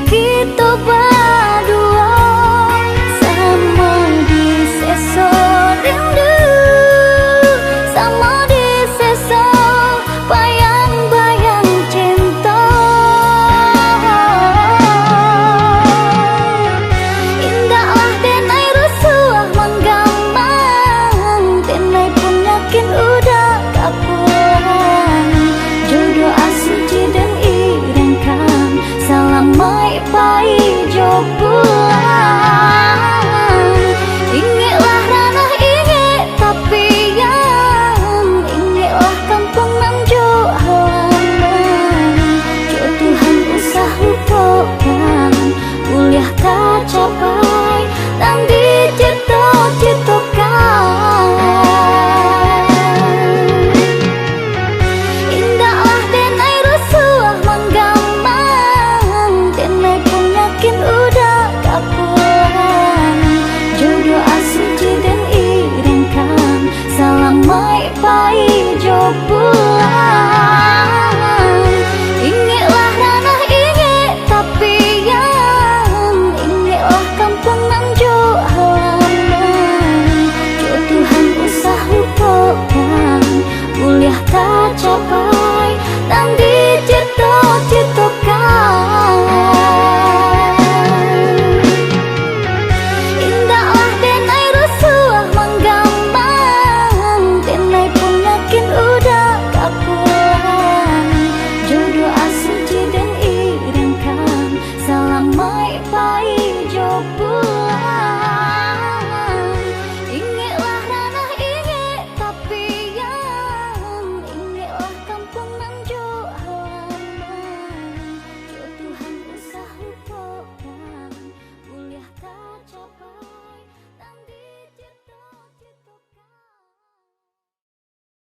kita berdua sama di seso rindu, sama di seso bayang-bayang cinta. Indahlah tenai rusuh menggamang, tenai pun yakin udah kapuran. Jodoh asuci dan irengkan salamai pai jo pulang. Ingatlah ranah ingat tapi yang ingatlah kampung nan jo halaman. Jo Tuhan usah lupakan, kuliah tak capai dan dicito-citokan. Indahlah tenai rusuh menggamang, tenai pun yakin udah kapuran. Jodoh asuci dan irengkan salamai pai jo pulang. Ingatlah ranah ingat tapi yang ingatlah kampung nan jo halaman. Jo Tuhan usah lupakan, kuliah tak capai dan